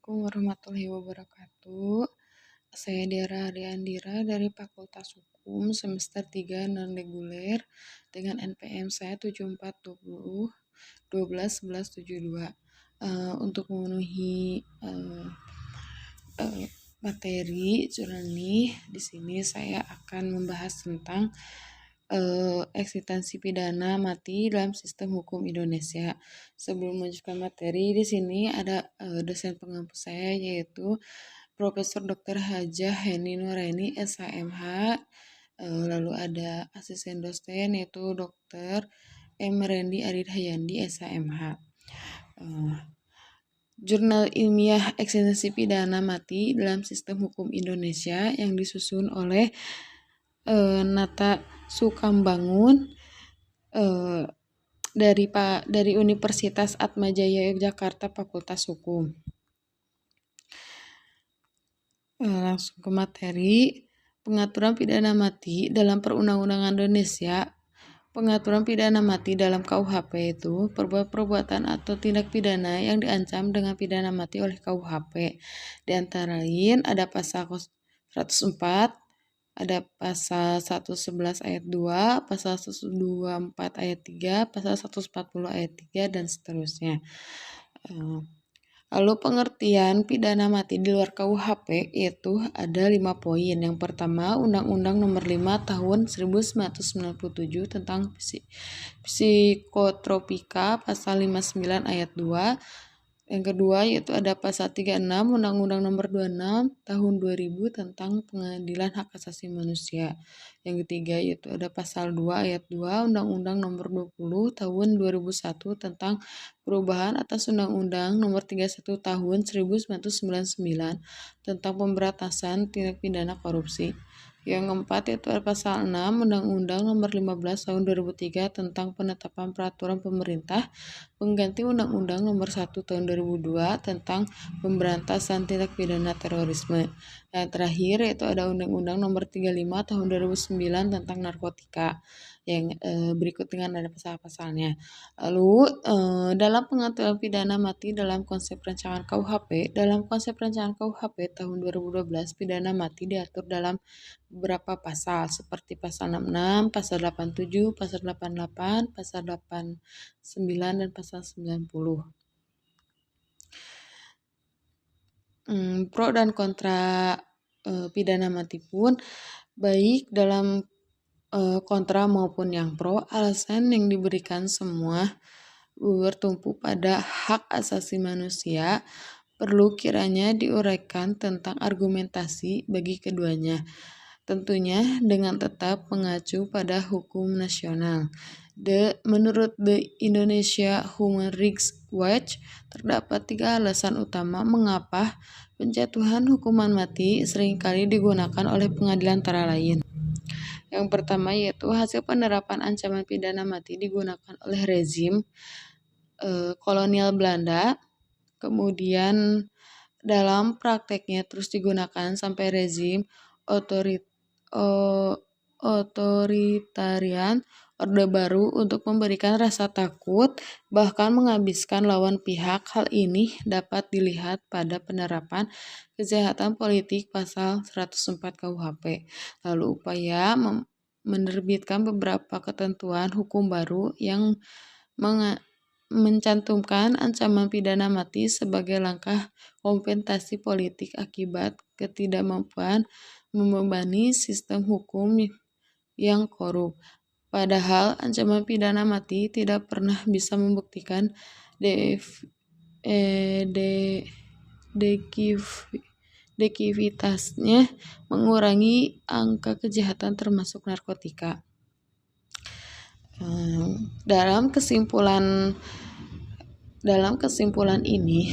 Assalamualaikum warahmatullahi wabarakatuh. Saya Dera Ariandira dari Fakultas Hukum semester 3 non-reguler dengan NPM saya 7420 12 11 72. Untuk memenuhi materi jurnal ini, di sini saya akan membahas tentang eksistensi pidana mati dalam sistem hukum Indonesia. Sebelum melanjutkan materi, di sini ada dosen pengampu saya yaitu Profesor Dr. Hajah Heni Nuraini SHMH. Lalu ada asisten dosen yaitu Dr. M. Rendi Aridhayandi SHMH. Jurnal ilmiah eksistensi pidana mati dalam sistem hukum Indonesia yang disusun oleh Nata Sukambangun dari Universitas Atmajaya Yogyakarta Fakultas Hukum. Langsung ke materi. Pengaturan pidana mati dalam Perundang-undangan Indonesia. Pengaturan pidana mati dalam KUHP itu perbuatan atau tindak pidana yang diancam dengan pidana mati oleh KUHP. Di antara lain ada pasal 104, ada pasal 111 ayat 2, pasal 124 ayat 3, pasal 140 ayat 3, dan seterusnya. Lalu pengertian pidana mati di luar KUHP itu ada 5 poin. Yang pertama, Undang-Undang Nomor 5 Tahun 1997 tentang psikotropika pasal 59 ayat 2. Yang kedua yaitu ada pasal 36 Undang-Undang Nomor 26 Tahun 2000 tentang Pengadilan Hak Asasi Manusia. Yang ketiga yaitu ada pasal 2 ayat 2 Undang-Undang Nomor 20 Tahun 2001 tentang perubahan atas Undang-Undang Nomor 31 Tahun 1999 tentang pemberantasan tindak pidana korupsi. Yang keempat yaitu ada pasal 6 Undang-Undang Nomor 15 Tahun 2003 tentang penetapan peraturan pemerintah pengganti Undang-Undang Nomor 1 Tahun 2002 tentang pemberantasan tindak pidana terorisme. Yang terakhir yaitu ada Undang-Undang Nomor 35 Tahun 2009 tentang narkotika. Yang berikut dengan ada pasal-pasalnya. Lalu dalam pengaturan pidana mati dalam konsep rancangan KUHP, dalam konsep rancangan KUHP tahun 2012 pidana mati diatur dalam beberapa pasal seperti pasal 66, pasal 87, pasal 88, pasal 89, dan pasal 90. Pro dan kontra pidana mati pun baik dalam kontra maupun yang pro, alasan yang diberikan semua bertumpu pada hak asasi manusia, perlu kiranya diuraikan tentang argumentasi bagi keduanya. Tentunya dengan tetap mengacu pada hukum nasional. Menurut The Indonesia Human Rights Watch, terdapat 3 alasan utama mengapa penjatuhan hukuman mati seringkali digunakan oleh pengadilan antara lain. Yang pertama yaitu hasil penerapan ancaman pidana mati digunakan oleh rezim kolonial Belanda, kemudian dalam prakteknya terus digunakan sampai rezim otoritarian Orde Baru untuk memberikan rasa takut, bahkan menghabiskan lawan pihak. Hal ini dapat dilihat pada penerapan kejahatan politik pasal 104 KUHP. Lalu upaya menerbitkan beberapa ketentuan hukum baru yang mencantumkan ancaman pidana mati sebagai langkah kompensasi politik akibat ketidakmampuan membebani sistem hukum yang korup. Padahal ancaman pidana mati tidak pernah bisa membuktikan dekivitasnya mengurangi angka kejahatan termasuk narkotika. Dalam kesimpulan ini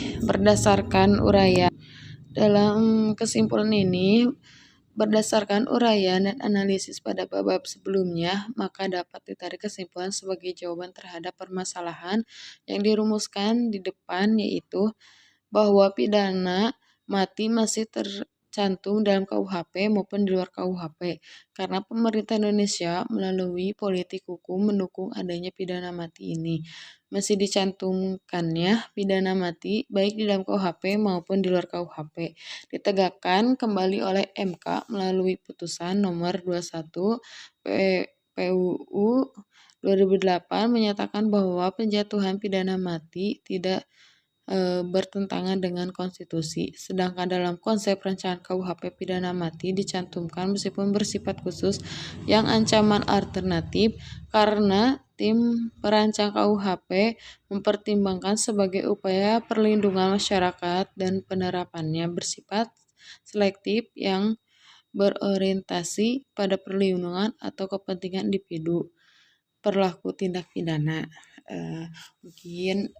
berdasarkan uraian dan analisis pada bab sebelumnya, maka dapat ditarik kesimpulan sebagai jawaban terhadap permasalahan yang dirumuskan di depan, yaitu bahwa pidana mati masih tercantum dalam KUHP maupun di luar KUHP. Karena pemerintah Indonesia melalui politik hukum mendukung adanya pidana mati ini. Masih dicantumkannya pidana mati baik di dalam KUHP maupun di luar KUHP. Ditegakkan kembali oleh MK melalui putusan nomor 21 PUU 2008 menyatakan bahwa penjatuhan pidana mati tidak bertentangan dengan konstitusi. Sedangkan dalam konsep rancangan KUHP pidana mati dicantumkan meskipun bersifat khusus yang ancaman alternatif karena tim perancang KUHP mempertimbangkan sebagai upaya perlindungan masyarakat dan penerapannya bersifat selektif yang berorientasi pada perlindungan atau kepentingan individu pelaku tindak pidana. Mungkin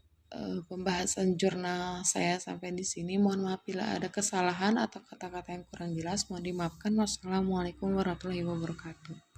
pembahasan jurnal saya sampai di sini. Mohon maaf bila ada kesalahan atau kata-kata yang kurang jelas. Mohon dimaafkan. Wassalamualaikum warahmatullahi wabarakatuh.